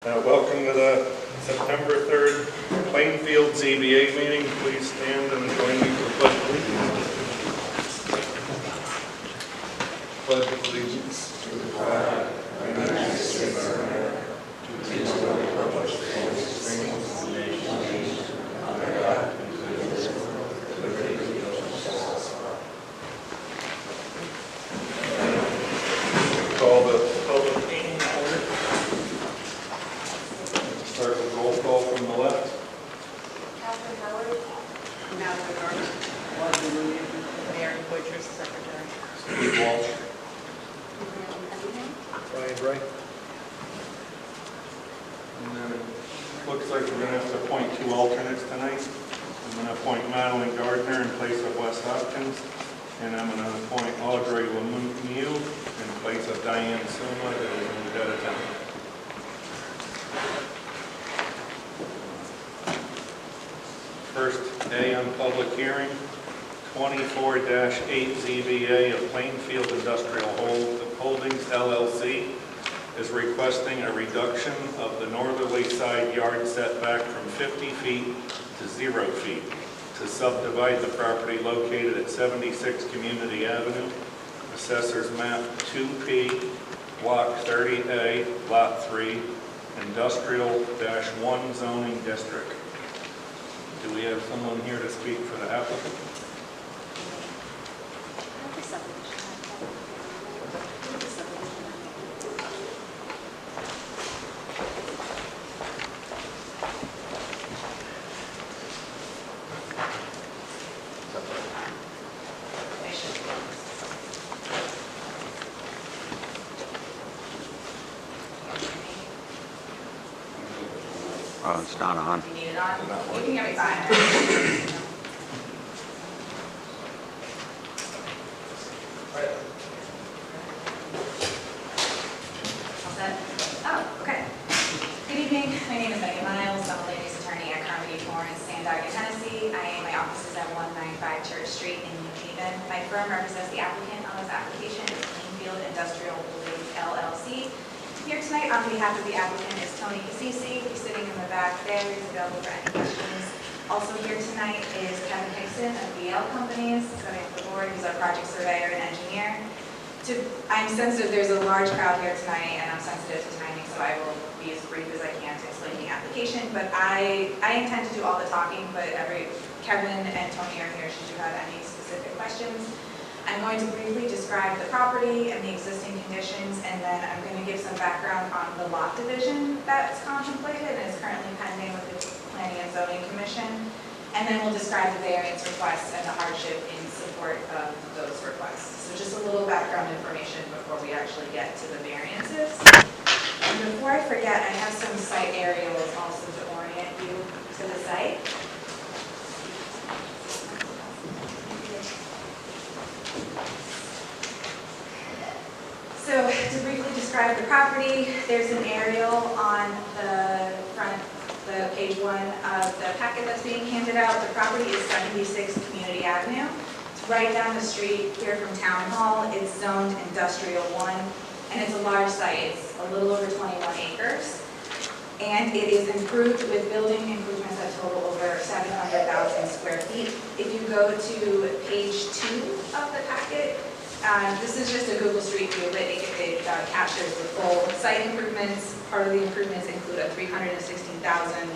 Welcome to the September 3rd Plainfield ZBA meeting. Please stand and join me for the pledge of allegiance. Pledge of allegiance to the flag of the United States of America, to the republic for which it stands, one nation, under God, indivisible, with liberty and justice for all. Call the public meeting to order. Start with roll call from the left. Catherine Howard. Malcolm Gardner. Mary Poitras, Secretary. Steve Walsh. Brian Bright. And then it looks like we're going to have to appoint two alternates tonight. I'm going to appoint Madeline Gardner in place of Wes Hopkins, and I'm going to appoint Audrey Lemieux in place of Diane Suma, who is moved out of town. First A on public hearing, 24-8 ZBA of Plainfield Industrial Holdings LLC is requesting a reduction of the northerly side yard setback from 50 feet to 0 feet to subdivide the property located at 76 Community Avenue, Assessor's Map 2P, Block 30A, Lot 3, Industrial-1 zoning district. Do we have someone here to speak for the applicant? Oh, it's not on. You need it on? You can get me by. All set? Oh, okay. Good evening. My name is Megan Miles. I'm a ladies attorney at Carmody Torrance, Sandaga, Tennessee. My office is at 195 Church Street in New Haven. My firm represents the applicant on this application. It's Plainfield Industrial Holdings LLC. Here tonight on behalf of the applicant is Tony Cassisi. He's sitting in the back there. He's available for any questions. Also here tonight is Kevin Hickson of BL Companies, setting up the board. He's our project surveyor and engineer. I'm sensitive there's a large crowd here tonight, and I'm sensitive to timing, so I will be as brief as I can to explain the application. But I intend to do all the talking, but Kevin and Tony are here should you have any specific questions. I'm going to briefly describe the property and the existing conditions, and then I'm going to give some background on the lot division that's contemplated and is currently pending with the Planning and Zoning Commission. And then we'll describe the variance requests and the hardship in support of those requests. So just a little background information before we actually get to the variances. And before I forget, I have some site aerials also to orient you to the site. So to briefly describe the property, there's an aerial on the front, the page 1 of the packet that's being handed out. The property is 76 Community Avenue. It's right down the street here from Town Hall. It's zoned Industrial 1, and it's a large site. It's a little over 21 acres. And it is improved with building improvements that total over 700,000 square feet. If you go to page 2 of the packet, this is just a Google Street View, but it captures the full site improvements. Part of the improvements include a 316,000,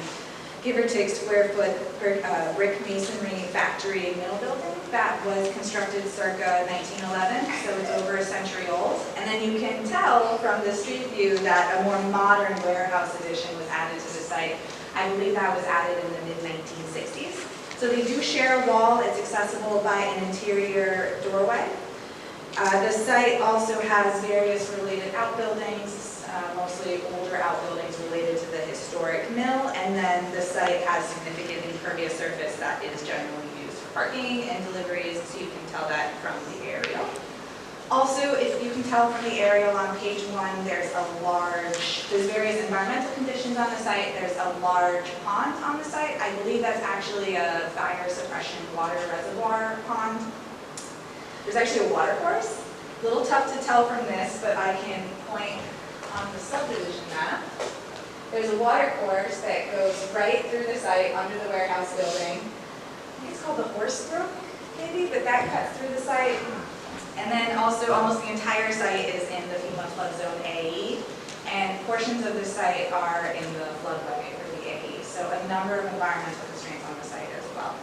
give or take, square foot brick masonry factory mill building that was constructed circa 1911, so it's over a century old. And then you can tell from the street view that a more modern warehouse addition was added to the site. I believe that was added in the mid-1960s. So they do share a wall that's accessible by an interior doorway. The site also has various related outbuildings, mostly older outbuildings related to the historic mill, and then the site has significant impervious surface that is generally used for parking and deliveries, so you can tell that from the aerial. Also, if you can tell from the aerial on page 1, there's various environmental conditions on the site. There's a large pond on the site. I believe that's actually a fire suppression water reservoir pond. There's actually a water course. A little tough to tell from this, but I can point on the subdivision map There's a water course that goes right through the site under the warehouse building. I think it's called the Horse Brook, maybe, but that cuts through the site. And then also almost the entire site is in the FEMA flood zone AE, and portions of the site are in the flood bucket for the AE. So a number of environmental constraints on the site as well.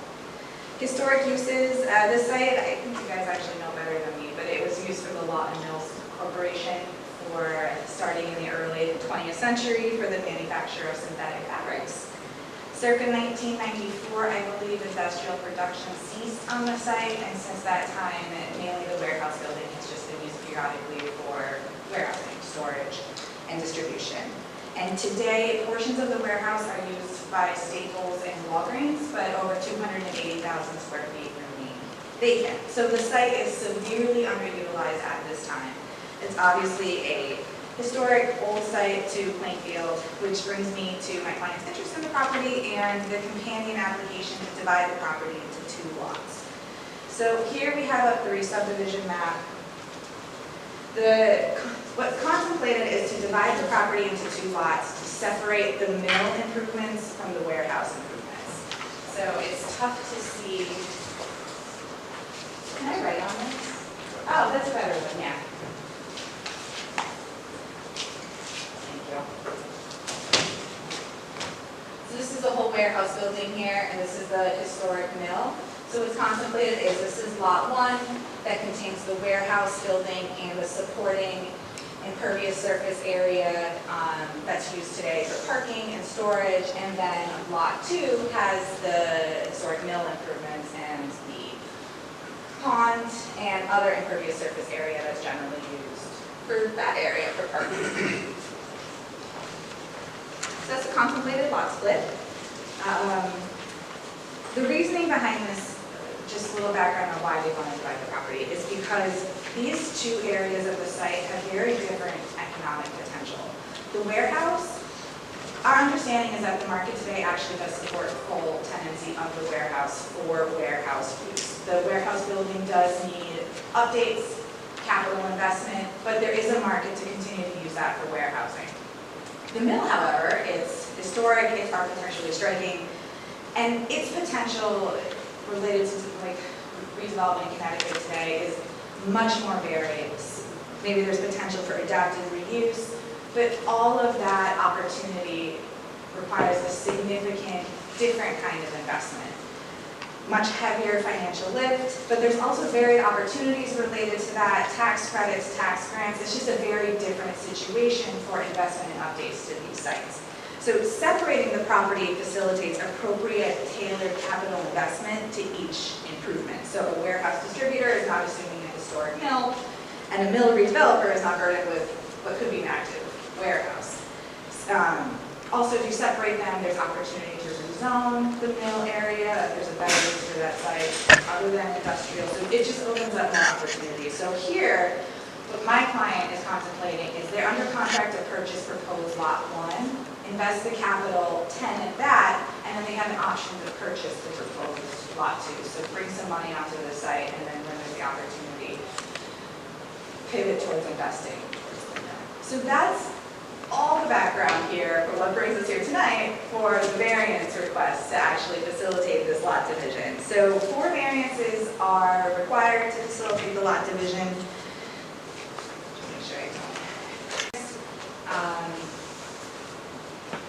Historic uses, this site, I think you guys actually know better than me, but it was used for the Lawton Mills Corporation for starting in the early 20th century for the manufacture of synthetic fabrics. Circa 1994, I believe industrial production ceased on the site, and since that time, mainly the warehouse building has just been used periodically for warehousing, storage, and distribution. And today, portions of the warehouse are used by Staples and Walgreens, but over 280,000 square feet remain vacant. So the site is severely underutilized at this time. It's obviously a historic old site to Plainfield, which brings me to my client's interest in the property and the companion application to divide the property into 2 lots. So here we have a 3 subdivision map. What's contemplated is to divide the property into 2 lots to separate the mill improvements from the warehouse improvements. So it's tough to see. Can I write on this? Oh, that's a better one, yeah. So this is the whole warehouse building here, and this is the historic mill. So what's contemplated is this is lot 1 that contains the warehouse building and the supporting impervious surface area that's used today for parking and storage, and then lot 2 has the historic mill improvements and the pond and other impervious surface area that's generally used for that area for parking. So that's a contemplated lot split. The reasoning behind this, just a little background on why they want to divide the property, is because these 2 areas of the site have very different economic potential. The warehouse, our understanding is that the market today actually does support full tenancy of the warehouse for warehouse use. The warehouse building does need updates, capital investment, but there is a market to continue to use that for warehousing. The mill, however, is historic, it's architecturally striking, and its potential related to like redevelopment in Connecticut today is much more varied. Maybe there's potential for adaptive reuse, but all of that opportunity requires a significant, different kind of investment. Much heavier financial lift, but there's also varied opportunities related to that, tax credits, tax grants. It's just a very different situation for investment and updates to these sites. So separating the property facilitates appropriate, tailored capital investment to each improvement. So a warehouse distributor is not assuming a historic mill, and a mill redeveloper is not burdened with what could be an active warehouse. Also, if you separate them, there's opportunity to rezone the mill area. There's a better use for that site other than industrial. So it just opens up more opportunities. So here, what my client is contemplating is they're under contract to purchase proposed lot 1, invest the capital, tenant that, and then they have an option to purchase the proposed lot 2. So bring some money onto the site, and then when there's the opportunity, pivot towards investing. So that's all the background here for what brings us here tonight for the variance request to actually facilitate this lot division. So 4 variances are required to facilitate the lot division. Just make sure I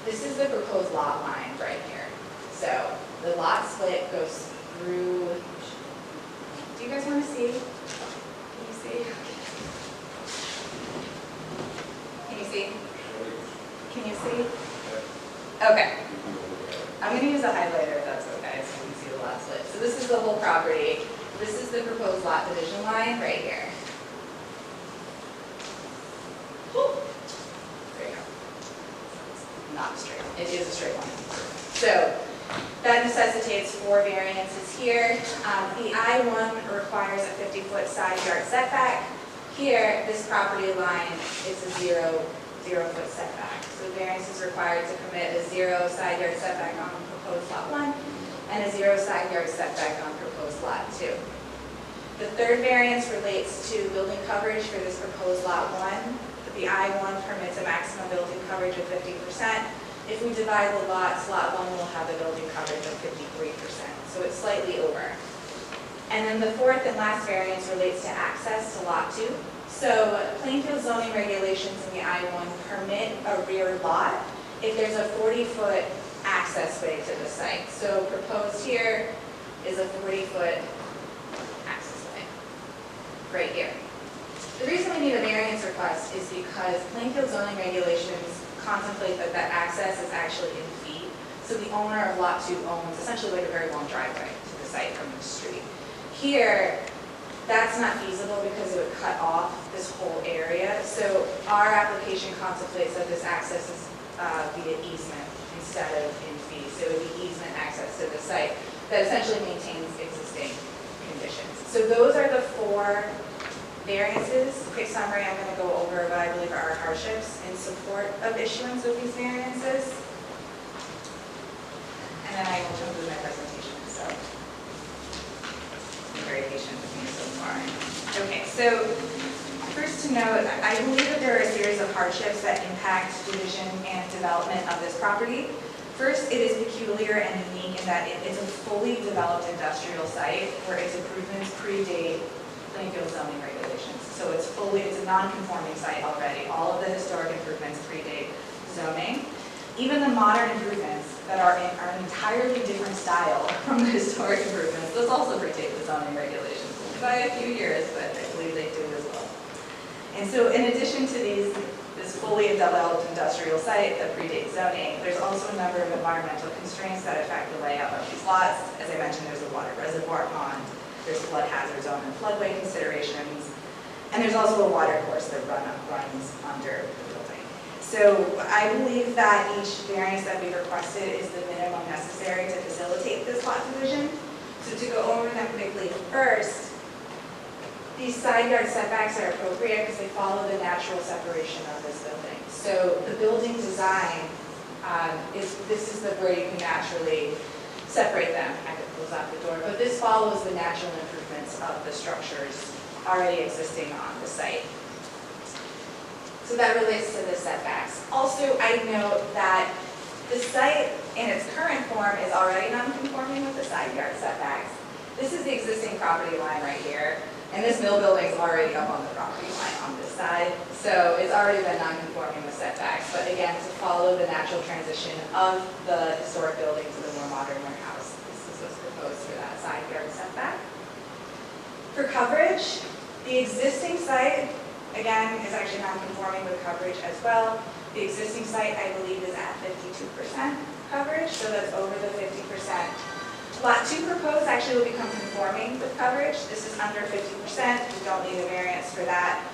this is the proposed lot line right here. So the lot split goes through. Do you guys want to see? Can you see? Can you see? Can you see? Okay. I'm going to use a highlighter if that's okay, so you can see the lot split. So this is the whole property. This is the proposed lot division line right here. There you go. It's not straight. It is a straight line. So that necessitates 4 variances here. The I-1 requires a 50-foot side yard setback. Here, this property line is a 0-foot setback. So the variance is required to permit a 0 side yard setback on proposed lot 1 and a 0 side yard setback on proposed lot 2. The 3rd variance relates to building coverage for this proposed lot 1. The I-1 permits a maximum building coverage of 50%. If we divide the lots, lot 1 will have a building coverage of 53%, so it's slightly over. And then the fourth and last variance relates to access to lot 2. So Plainfield zoning regulations in the I-1 permit a rear lot if there's a 40-foot access way to the site. So proposed here is a 40-foot access way, right here. The reason we need a variance request is because Plainfield zoning regulations contemplate that that access is actually in feet. So the owner of lot 2 owns essentially like a very long driveway to the site from the street. Here, that's not feasible because it would cut off this whole area. So our application contemplates that this access is via easement instead of in fee. So it would be easement access to the site that essentially maintains existing conditions. So those are the 4 variances. Quick summary, I'm going to go over what I believe are hardships in support of issuance of these variances. And then I will conclude my presentation. So you're very patient with me so far. Okay, so first to note, I believe that there are a series of hardships that impact division and development of this property. First, it is peculiar and unique in that it is a fully developed industrial site where its improvements predate Plainfield zoning regulations. So it's a non-conforming site already. All of the historic improvements predate zoning. Even the modern improvements that are an entirely different style from the historic improvements, those also predate the zoning regulations by a few years, but I believe they do as well. And so in addition to this fully developed industrial site that predates zoning, there's also a number of environmental constraints that affect the layout of these lots. As I mentioned, there's a water reservoir pond, there's flood hazard zone and floodway considerations, and there's also a water course that runs under the building. So I believe that each variance that we've requested is the minimum necessary to facilitate this lot division. So to go over them quickly, first, these side yard setbacks are appropriate because they follow the natural separation of this building. So the building design this is where you can naturally separate them. I could close out the door, but this follows the natural improvements of the structures already existing on the site. So that relates to the setbacks. Also, I note that the site in its current form is already non-conforming with the side yard setbacks. This is the existing property line right here, and this mill building is already up on the property line on this side. So it's already been non-conforming with setbacks, but again, to follow the natural transition of the historic building to the more modern warehouse, this is what's proposed for that side yard setback. For coverage, the existing site, again, is actually non-conforming with coverage as well. The existing site, I believe, is at 52% coverage, so that's over the 50%. Lot 2 proposed actually will become conforming with coverage. This is under 50%. We don't need a variance for that.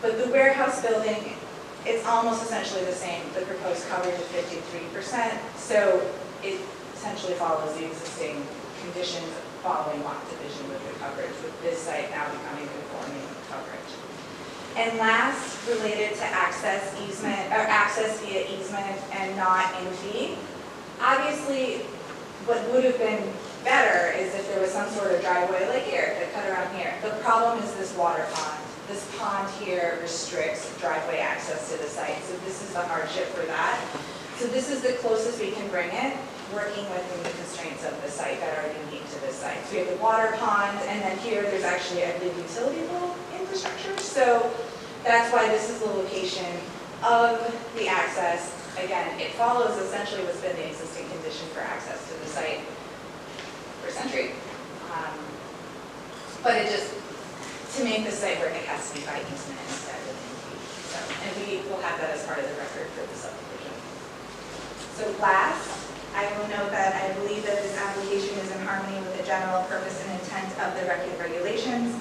But the warehouse building, it's almost essentially the same. The proposed coverage is 53%, so it essentially follows the existing conditions following lot division with the coverage, with this site now becoming conforming with coverage. And last, related to access easement, or access via easement and not in fee. Obviously, what would have been better is if there was some sort of driveway like here, that cut around here. The problem is this water pond. This pond here restricts driveway access to the site, so this is the hardship for that. So this is the closest we can bring it, working within the constraints of the site that are unique to this site. So we have the water pond, and then here there's actually, I believe, utility pole infrastructure. So that's why this is the location of the access. Again, it follows essentially what's been the existing condition for access to the site for a century. But it just, to make the site work, it has to be by easement instead of in fee. So, and we will have that as part of the record for the subdivision. So last, I will note that I believe that this application is in harmony with the general purpose and intent of the record regulations,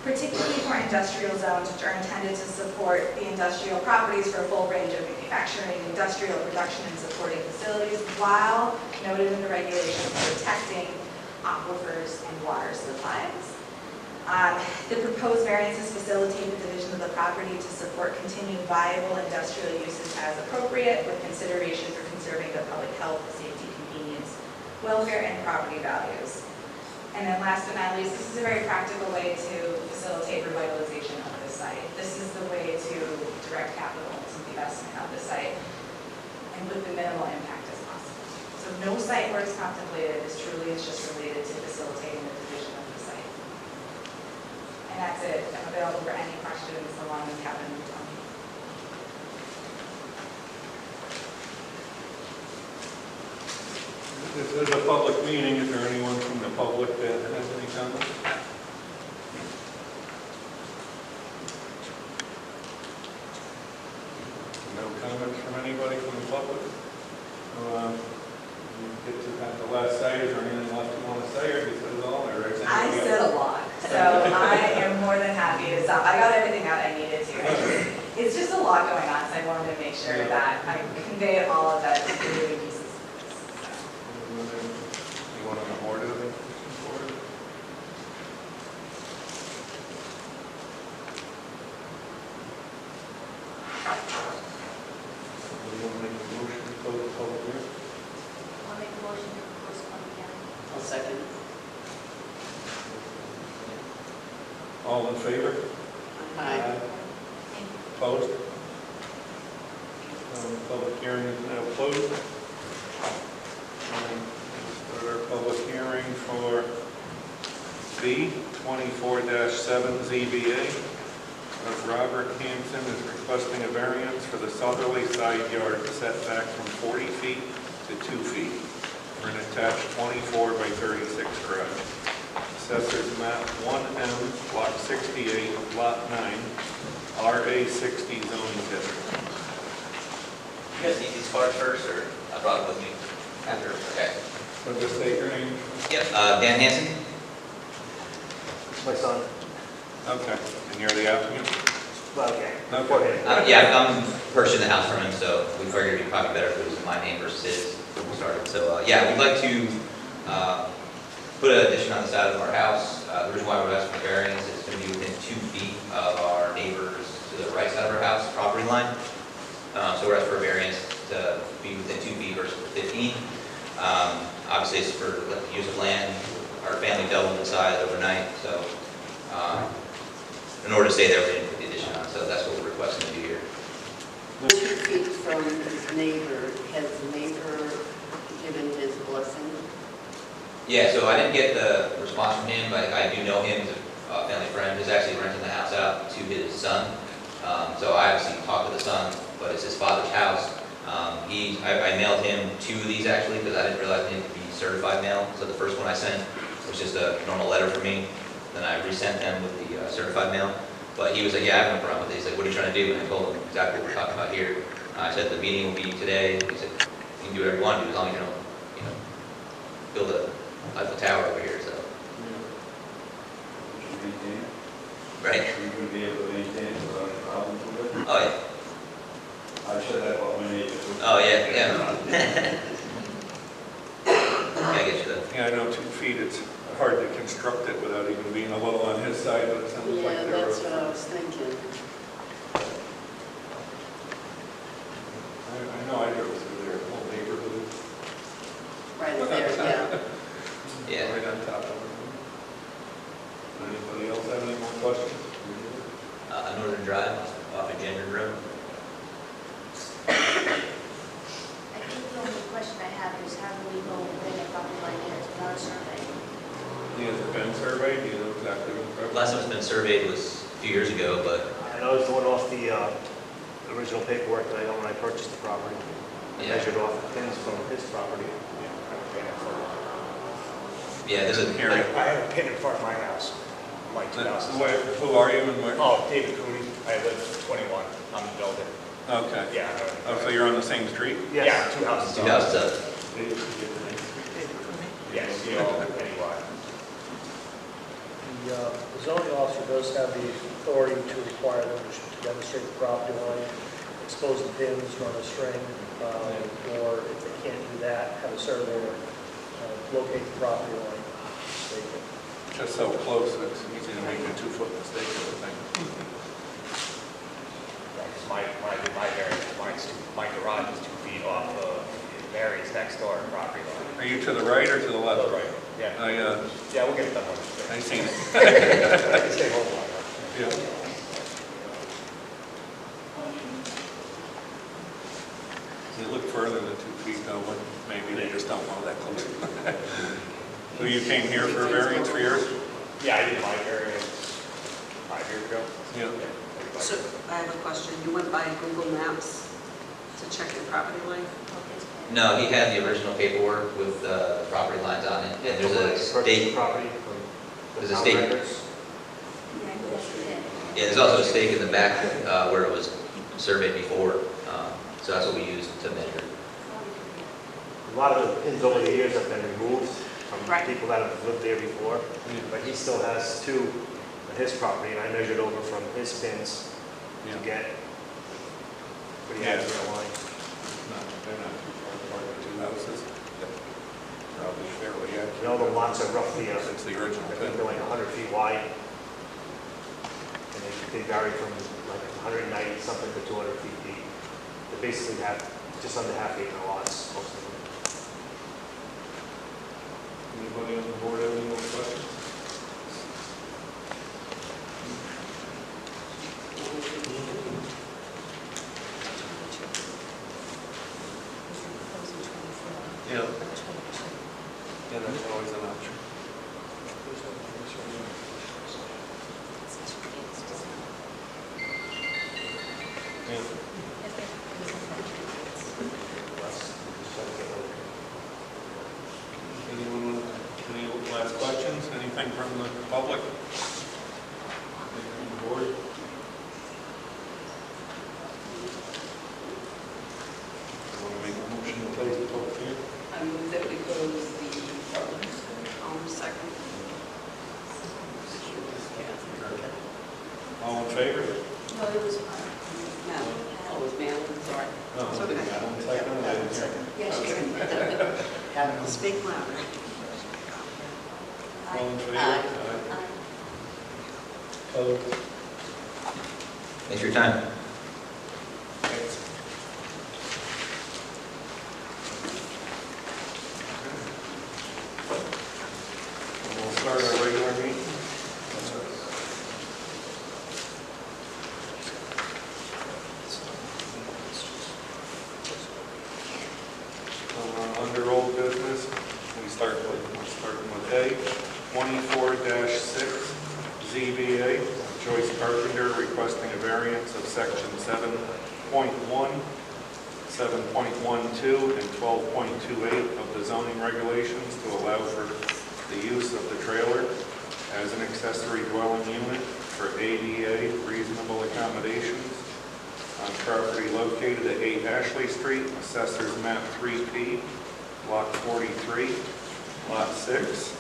particularly for industrial zones, which are intended to support the industrial properties for a full range of manufacturing, industrial production, and supporting facilities, while noted in the regulations protecting aquifers and water supplies. The proposed variances facilitate the division of the property to support continued viable industrial uses as appropriate, with consideration for conserving the public health, safety, convenience, welfare, and property values. And then last but not least, this is a very practical way to facilitate revitalization of the site. This is the way to direct capital to the investment of the site. and with the minimal impact as possible. So no site work is contemplated, this truly is just related to facilitating the division of the site. And that's it. I'm available for any questions along with Kevin and Tony. This is a public meeting. Is there anyone from the public that has any comments? No comments from anybody from the public? You get to kind of the last site. Is there anything left you want to say, or you said it all? Or is I anything said else? a lot, so I am more than happy to stop. I got everything out I needed to. It's just a lot going on, so I wanted to make sure that I conveyed all of that to the moving pieces. Anyone on the board have anything for it? Somebody want to make a motion to close the public hearing? I'll make a motion to close the public hearing. I'll second. All in favor? Aye. Opposed? Public hearing is now closed. We'll start our public hearing for B 24-7 ZBA. Robert Hanson is requesting a variance for the southerly side yard setback from 40 feet to 2 feet for an attached 24 by 36 garage. Assessors map 1M, lot 68, lot 9, RA 60 zoning district. You guys need these cards first, or I brought it with me? After, okay. So just state your name. Yep, Dan Hansen? My son. Okay, and you're the applicant? Well, okay. Okay. Yeah, I'm purchasing the house from him, so we figured it'd be probably better if it was in my name versus his when we started. So, yeah, we'd like to put an addition on the side of our house. The reason why we're asking for variance is it's going to be within 2 feet of our neighbors to the right side of our house, property line. So we're asking for a variance to be within 2 feet versus 15. Obviously, it's for the use of land. Our family doubled in size overnight, so in order to stay there, we didn't put the addition on. So that's what we're requesting to do here. 2 feet from his neighbor, has the neighbor given his blessing? Yeah, so I didn't get the response from him, but I do know him as a family friend. He's actually renting the house out to his son. So I obviously talked to the son, but it's his father's house. I mailed him 2 of these actually, because I didn't realize it needed to be certified mail. So the first one I sent was just a normal letter from me. Then I resent them with the certified mail. But he was like, yeah, I have no problem with it. He's like, what are you trying to do? And I told him exactly what we're talking about here. I said, the meeting will be today. He said, you can do whatever you want to do, as long as you don't, build a Eiffel Tower over here, so. Right? You would be able to maintain it without any problems with it? Oh, yeah. I've said that about my neighbors. Oh, yeah, yeah. I get you though. Yeah, I know 2 feet, it's hard to construct it without even being a little on his side, but it sounds like Yeah, there that's was. what I was thinking. I know I drove through there, whole neighborhood. Right there, yeah. Yeah. Right on top of it. Anybody else have any more questions? Northern Drive off of Gendron Road. I think the only question I have is how do we go within a property line here without a survey? Has it been surveyed? Do you know exactly what? Last time it's been surveyed was a few years ago, but I know it's going off the original paperwork that I got when I purchased the property. I yeah. measured off the pins from his property. Yeah, there's a Area. I have a pin in front of my house, my two houses. Who are you and where? Oh, David Cooney. I live 21. I'm the builder. Okay. Yeah. Oh, so you're on the same street? Yeah, 2 houses. 2 houses up. Yes, anyway. The zoning officer does have the authority to require them to demonstrate the property line, expose the pins, run a string, or if they can't do that, have a surveyor locate the property line. Just so close, it's easy to make a 2-foot mistake, I would think. My garage is 2 feet off of Mary's next door property line. Are you to the right or to the left? Right. Yeah. Yeah, we'll get it done one day. I seen it. I can stay home longer. Yeah. You look further don't know that close. So you came here for a variance for yours? Yeah, I did my variance 5 years ago. Yeah. So I have a question. You went by Google Maps to check your property line? No, he had the original paperwork with the property lines on it, and there's When I a purchased the stake, property from the There's a town stake. records. yeah, there's also a stake in the back where it was surveyed before, so that's what we used to measure. A lot of the pins over the years have been removed from Right. people that have lived there before, but he still has 2 on his property, and I measured over from his pins to Yeah. get pretty Yeah. accurate line. They're not too far apart, the two houses. Probably fairly accurate. You know, the lots are roughly, It's the original I think pin. they're like 100 feet wide. And they vary from like 190 something to 200 feet deep. They basically have just under half acre lots, most of them. Anybody on the board have any more questions? Yeah. Yeah, that's always an option. Yeah. Anyone, any last questions? Anything from the public? Anything from the board? Want to make a motion to close the public hearing? I move that we close the second. All in favor? No, it was, No, oh, it was Madeline, sorry. No. It's okay. One second, I didn't hear. yes, yes. Speak louder. All in favor? Aye. Aye. Aye. Opposed? Thanks for your time. Thanks. We'll start our regular meeting. Under old business, we're starting with A, 24-6 ZBA, Joyce Carpenter requesting a variance of section 7.1, 7.12, and 12.28 of the zoning regulations to allow for the use of the trailer as an accessory dwelling unit for ADA reasonable accommodations on property located at 8 Ashley Street, Assessors Map 3P, Block 43, Lot 6,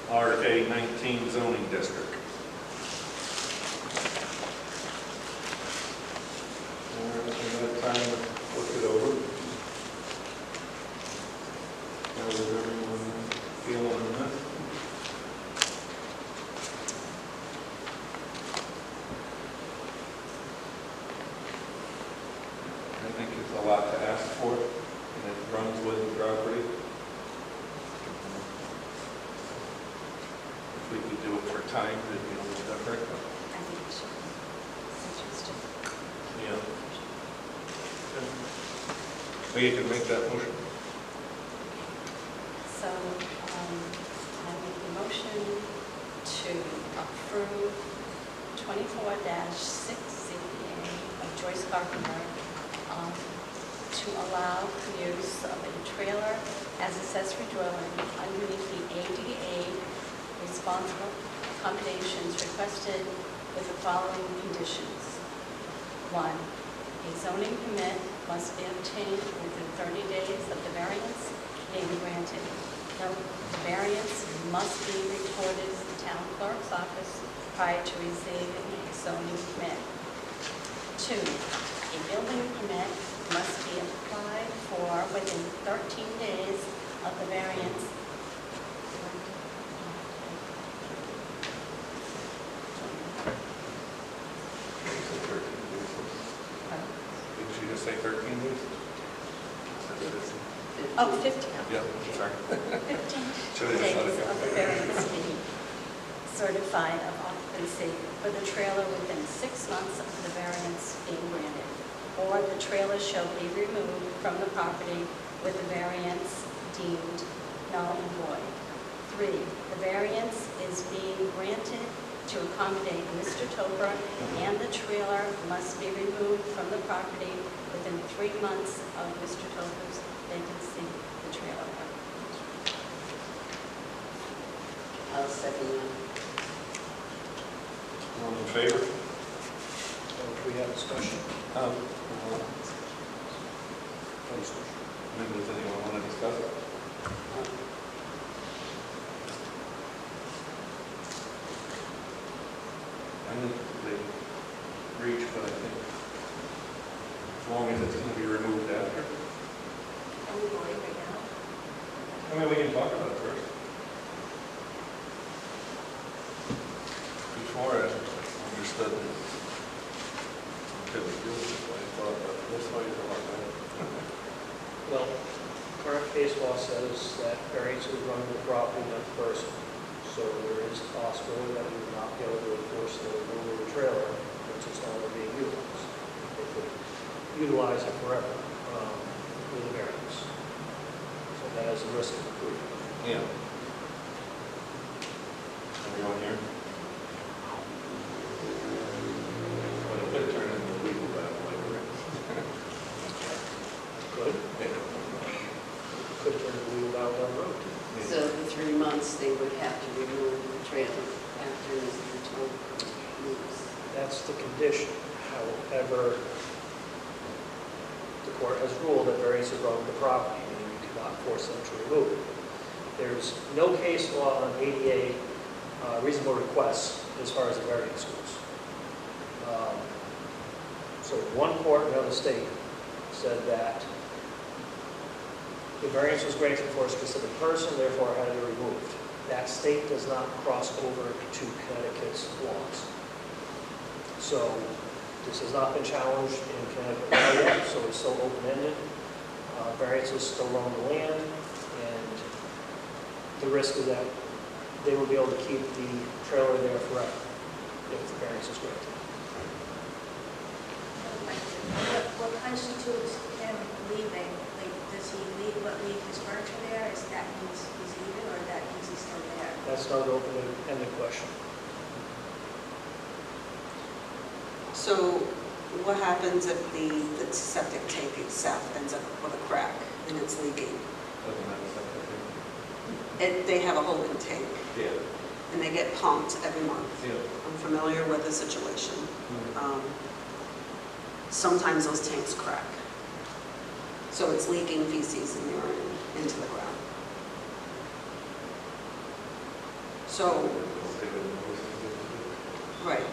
RA 19 zoning district. We've had time to look it over. How is everyone feeling on that? I think it's a lot to ask for, and it runs with the property. If we could do it for time, it'd be a little different. I think it should be. Since it's just- Yeah. Well, you can make that motion. So, I make the motion to approve 24-6 ZBA of Joyce Carpenter to allow the use of a trailer as accessory dwelling underneath the ADA responsible accommodations requested with the following conditions. 1, a zoning permit must be obtained within 30 days of the variance being granted. Note, the variance must be recorded at the town clerk's office prior to receiving a zoning permit. 2, a building permit must be applied for within 13 days of the variance. Did she just say 13 days? Oh, 15. Yeah, sorry. 15 Should have days just let it go. of the variance being certified of occupancy for the trailer within 6 months of the variance being granted, or the trailer shall be removed from the property with the variance deemed null and void. 3, the variance is being granted to accommodate Mr. Toper, and the trailer must be removed from the property within 3 months of Mr. Toper's vacancy of the trailer. I'll second that. All in favor? Do we have discussion? Does anyone want to discuss it? I think they reach, but I think as long as it's going to be removed after. Are we voting right now? I mean, we can talk about it first. Before I understood that it was good, that's why I thought about it. That's why you thought about it. Well, current case law says that variances run to the property, not the person. So there is a possibility that we would not be able to enforce the removal of the trailer once it's no longer being utilized. They could utilize it forever with a variance. So that is a risk of approval. Yeah. Everyone here? But it could turn into a legal battle later. Could. Could turn into a legal battle down the road. So the 3 months, they would have to remove the trailer after Mr. Toper moves. That's the condition. However, the court has ruled that variances run with the property, meaning you cannot force them to remove it. There's no case law on ADA reasonable requests as far as the variance goes. So one court in another state said that the variance was granted for a specific person, therefore it had to be removed. That state does not cross over to Connecticut's laws. So this has not been challenged in Connecticut law yet, so it's still open-ended. Variances still own the land, and the risk is that they will be able to keep the trailer there forever if the variance is granted. What constitutes him leaving? Like, does he leave his furniture there? Is that means he's leaving, or that means he's still there? That's not an open-ended question. So what happens if the septic tank itself ends up with a crack and it's leaking? Doesn't matter, something. They have a holding tank Yeah. and they get pumped every month. Yeah. I'm familiar with the situation. Sometimes those tanks crack. So it's leaking feces and urine into the ground. So, right.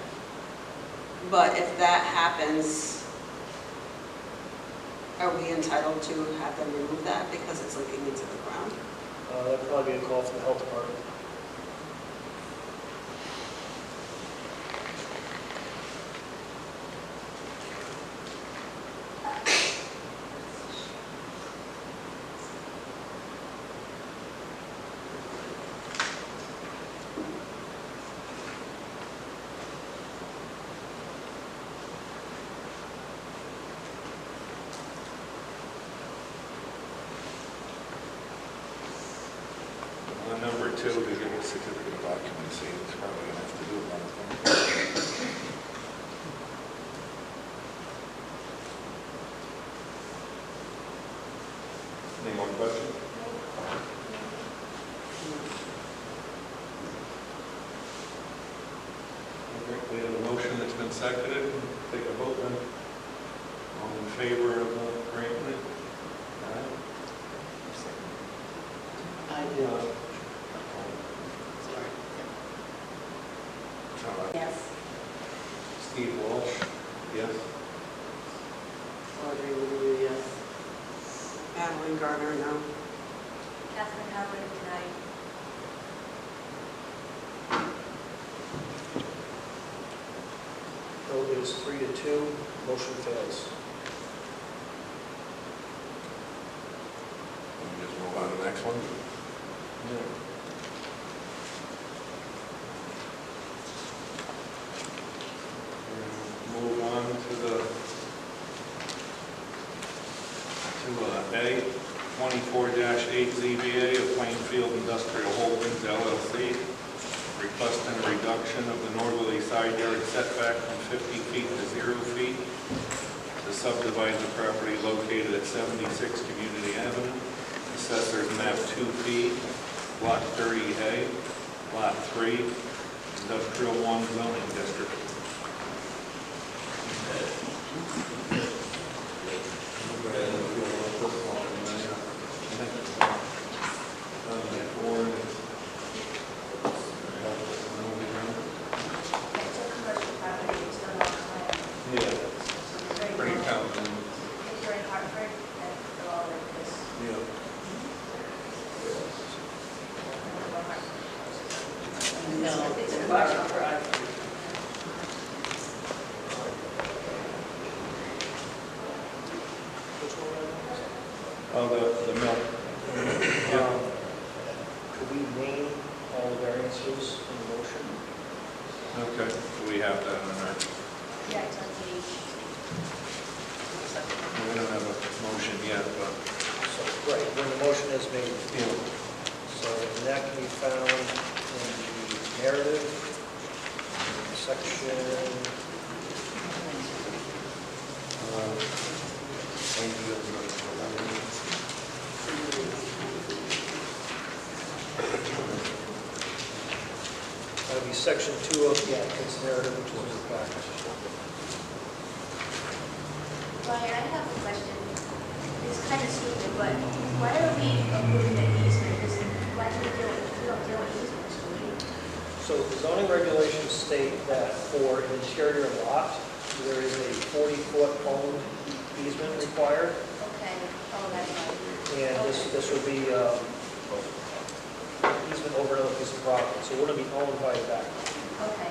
But if that happens, are we entitled to have them remove that because it's leaking into the ground? That'd probably be a call from the health department. Number 2, to give a certificate of occupancy, it's probably going to have to do one thing. Any more questions? Okay, we have a motion that's been seconded. Take a vote then. All in favor of granting it? I do. Yes. Steve Walsh, yes. Audrey, will you, yes? Madeline Garner, no. Catherine Howard tonight. Vote is 3-2, motion fails. Let me just move on to the next one. Move on to A, 24 4-8 ZBA of Plainfield Industrial Holdings LLC, requesting a reduction of the northerly side yard setback from 50 feet to 0 feet to subdivide the property located at 76 Community Avenue, Assessor's Map 2P, Lot 30A, Lot 3, Industrial 1 zoning district. It's a commercial property, it's done all the time. Yeah, It's very pretty common. common. If you're in Hartford, then they're all like this. Yeah. No, It's it's a a commercial. garage. Which one was Oh, the milk. that? Could we name all the variances in the motion? Okay, so we have that in our, Yeah, it's on page. we don't have a motion yet, but, So, right, when the motion is made, you know, so and that can be found in the narrative, in section, that'll be section 2 of the applicant's narrative, which is in the back. Ryan, I have a question. It's kind of stupid, but why are we approving an easement? Why do we don't deal with easements, do we? So the zoning regulations state that for an interior lot, there is a 40-foot owned easement required, Okay, oh, that's right. and this would be easement over another piece of property, so it wouldn't be owned by the back. Okay.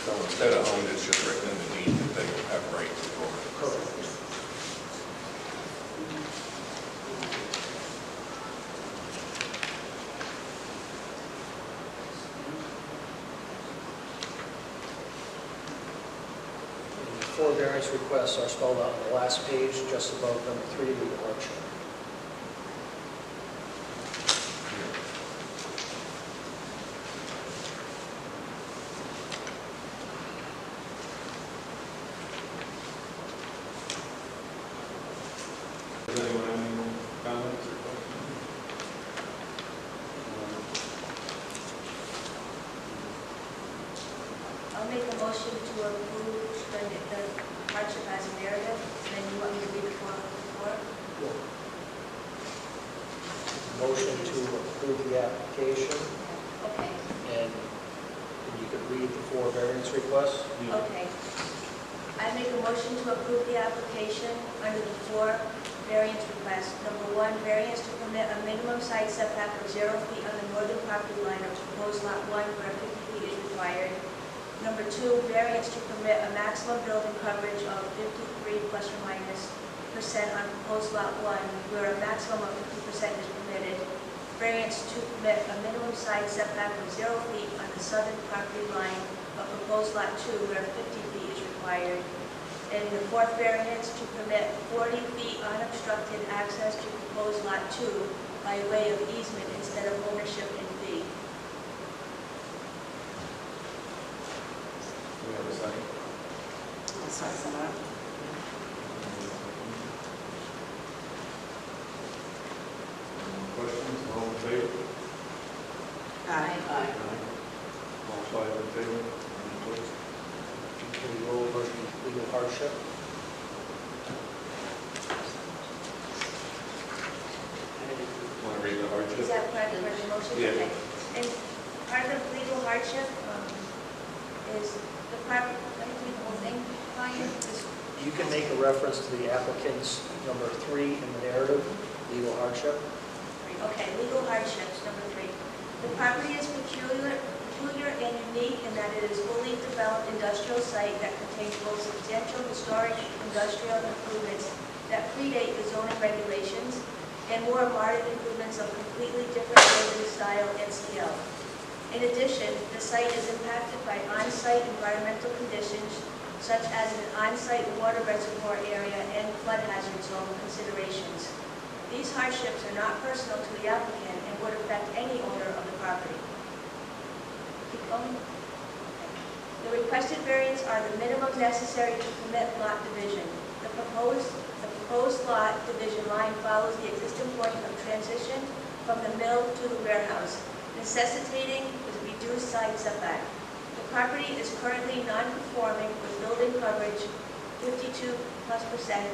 so instead of owned, it's just written in the deed that they have rights to go. Correct. The 4 variance requests are spelled out on the last page, just above number 3, legal hardship. Does anyone have any more comments or questions? I'll make a motion to approve the hardship as a narrative, and then you want me to read the form before? Motion to approve the application, Okay, and you could read the 4 variance requests. okay. I make a motion to approve the application under the 4 variance requests. Number 1, variance to permit a minimum side setback of 0 feet on the northern property line of proposed lot 1 where 50 feet is required. Number 2, variance to permit a maximum building coverage of 53 plus or minus % on proposed lot 1 where a maximum of 50% is permitted. Variance to permit a minimum side setback of 0 feet on the southern property line of proposed lot 2 where 50 feet is required. And the 4th variance to permit 40 feet unobstructed access to proposed lot 2 by way of easement instead of ownership in fee. Do we have a second? I'll second that. Questions, all in favor? Aye. All 5 in favor? Any opposed? Can we go over the legal hardship? Want to read the hardship? Is that part of the motion? Yeah. Okay. And part of the legal hardship is the property, let me read the whole thing, Ryan. You can make a reference to the applicant's number 3 in the narrative, legal hardship. Okay, legal hardships, number 3. The property is peculiar and unique in that it is fully developed industrial site that contains both substantial historic industrial improvements that predate the zoning regulations and more modern improvements of completely different building style and scale. In addition, the site is impacted by on-site environmental conditions such as an on-site water reservoir area and flood hazard zone considerations. These hardships are not personal to the applicant and would affect any owner of the property. Keep going. The requested variants are the minimum necessary to permit lot division. The proposed lot division line follows the existing point of transition from the mill to the warehouse, necessitating the reduced side setback. The property is currently non-conforming with building coverage 52+%,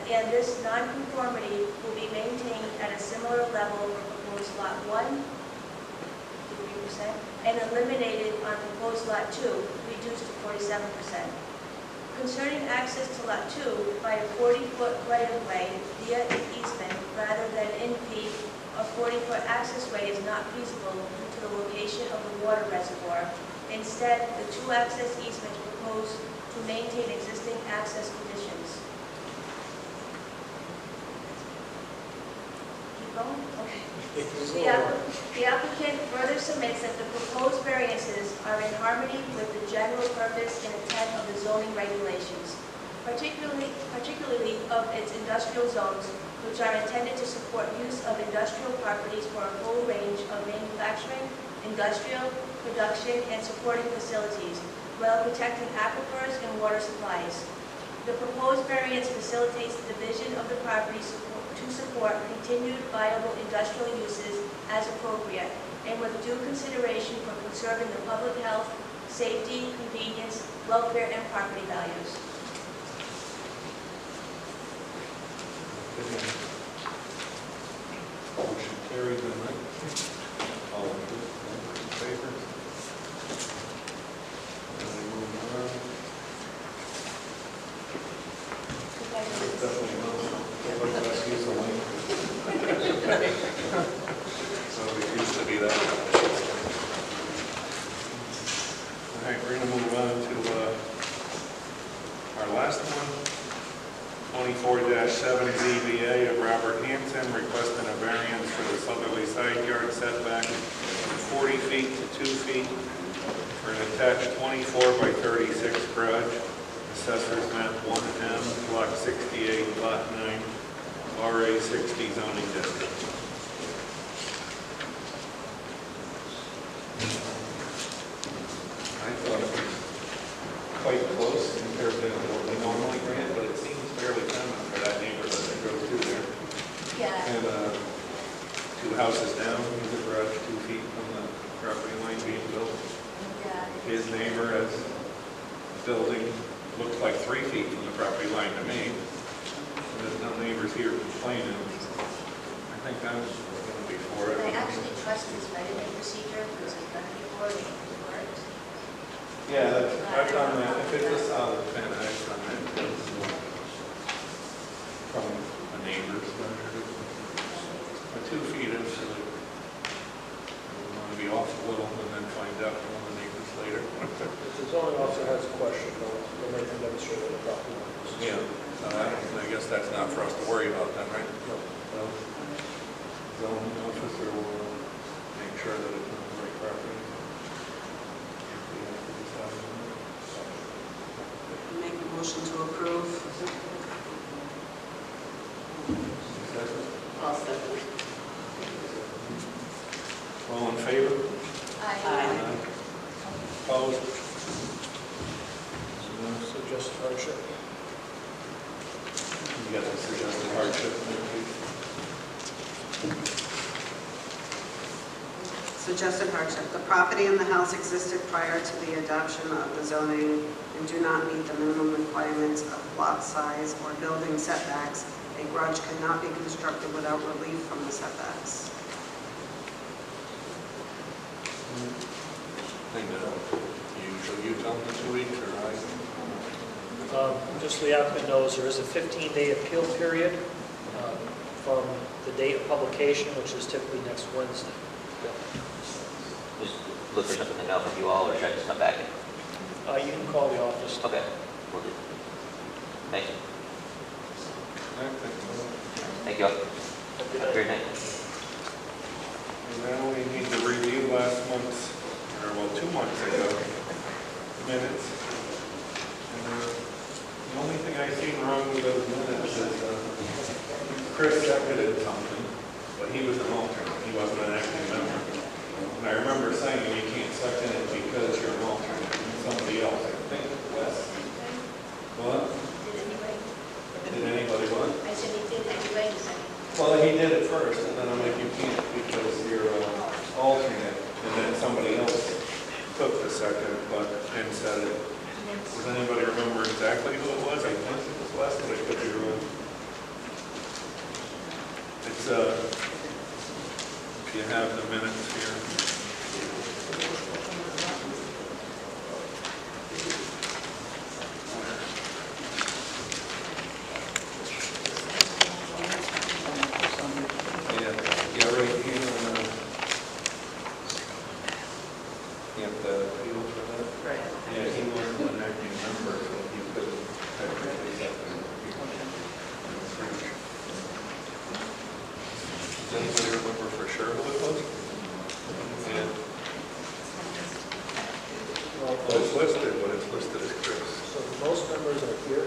and this non-conformity will be maintained at a similar level for proposed lot 1, 53%, and eliminated on proposed lot 2, reduced to 47%. Concerning access to lot 2 by a 40-foot right-of-way via an easement rather than in fee, a 40-foot accessway is not feasible due to the location of the water reservoir. Instead, the two access easements proposed to maintain existing access conditions. Keep going? Okay. The applicant further submits that the proposed variances are in harmony with the general purpose and intent of the zoning regulations, particularly of its industrial zones, which are intended to support use of industrial properties for a full range of manufacturing, industrial, production, and supporting facilities, while protecting aquifers and water supplies. The proposed variance facilitates the division of the property to support continued viable industrial uses as appropriate, and with due consideration for conserving the public health, safety, convenience, welfare, and property values. Motion carried, then, right? All in favor? And we move on. Definitely not. Let's use the link. So it used to be that. All right, we're going to move on to our last one. 24-7 ZBA of Robert Hanson requesting a variance for the southerly side yard setback from 40 feet to 2 feet for an attached 24 by 36 garage. Assessors map 1M, block 68, lot 9, RA 60 zoning district. I thought it was quite close compared to what we normally grant, but it seems fairly common for that neighborhood to go through there. Yeah. And 2 houses down, there's a garage 2 feet from the property line being built. Yeah. His neighbor has a building, looks like 3 feet from the property line to me. And there's no neighbors here complaining. I think I'm going to be for it. I actually trust his vetting procedure because I've done it before and it worked. Yeah, I've done that. If it's a solid fence, I've done that. From a neighbor's measure. But 2 feet is silly. We want to be off a little and then find out from the neighbors later. If the zoning officer has a question, they'll make them demonstrate what the property line is. Yeah, I guess that's not for us to worry about then, right? Well, zoning officer will make sure that it's on the right property. If we have to decide on Make a motion to approve. that. I'll second. All in favor? Aye. Opposed? Suggested hardship. You got the suggested hardship there, please? Suggested hardship. The property and the house existed prior to the adoption of the zoning and do not meet the minimum requirements of lot size or building setbacks. A garage cannot be constructed without relief from the setbacks. I know. You tell them the 2 weeks or I? Just so the applicant knows, there is a 15-day appeal period from the date of publication, which is typically next Wednesday. Just look for something to know from you all, or should I just come back in? You can call the office. Okay, we'll do. Thank you. Thank you all. Have a great night. And now we need to review last month's, or well, 2 months ago, minutes. And seen wrong with those minutes is, Chris seconded something, but he was an alternate, he wasn't an active member. And I remember saying you can't second it because you're an alternate, and somebody else, I think, Wes. What? Did anybody what? I said he did anyway, he said. Well, he did it first, and then I'm like, you can't because you're an alternate, and then somebody else took the second, but and said it. Does anybody remember exactly who it was? I think it was Wes, but I could be wrong. It's, if you have the minutes here. Yeah, right here. You have the appeal for that? Right. Yeah, he wasn't an acting member, so he couldn't technically second. Does anybody remember for sure who it was? Yeah. Well, Well, it's listed, but it's listed as Chris. so most members are here.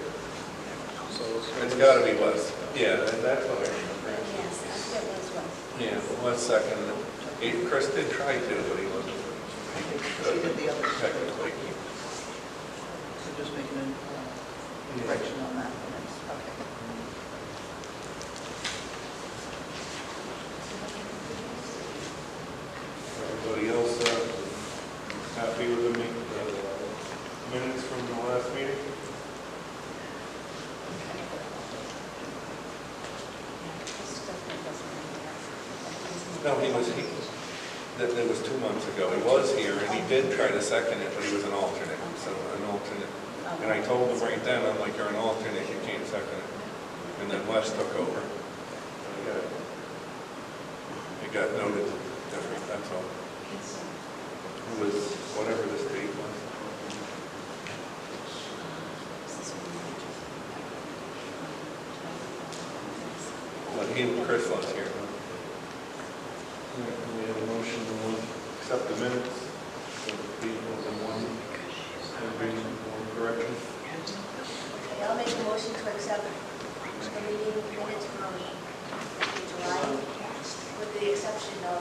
So It's got to be Wes. Yeah, that's what I remember. Yes, that was one. Yeah, Wes seconded it. Chris did try to, but he wasn't. He did the other. Technically. So just making a correction on that. Okay. Everybody else happy with the minutes from the last meeting? No, that was 2 months ago. He was here and he did try to second it, but he was an alternate, so an alternate. And I told him right then, I'm like, you're an alternate, you can't second it. And then Wes took over. It got noted different, that's all. It was whatever this date was. But Chris was here. We have a motion to accept the minutes of the people in one correction. Okay, I'll make a motion to accept the meeting minutes from July, with the exception of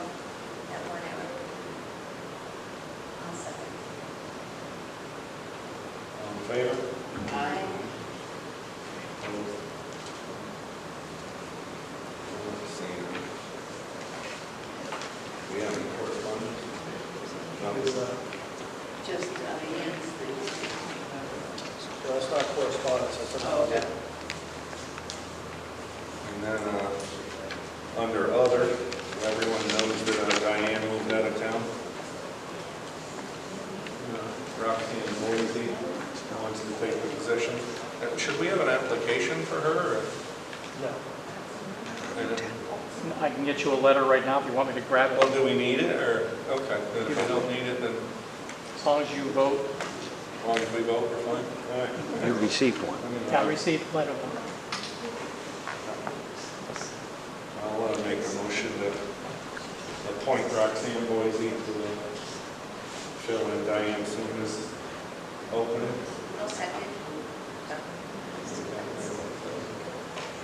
that one error. I'll second. All in favor? Aye. Opposed? Let's see. We have any correspondence? Just Ian's thing. So that's not correspondence, that's another. Okay. And then, under other, everyone knows that Diane moved out of town. Roxanne Boise wants to take the position. Should we have an application for her? Or? No. I can get you a letter right now if you want me to grab it. Well, do we need it, or, okay, then if we don't need it, then As long as you vote. as long as we vote, we're fine? All right. You received one. Yeah, receive letter. I'll make a motion to appoint Roxanne Boise to fill in Diane Suma's opening. I'll second.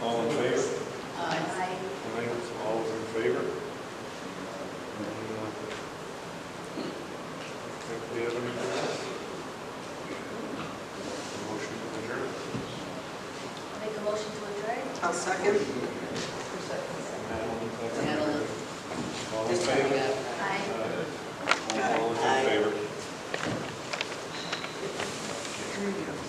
All in favor? Aye. All in favor? Think we have any business? Motion to adjourn. I'll make a motion to adjourn. I'll second. Madeline. All in favor? Aye. All in favor? Aye.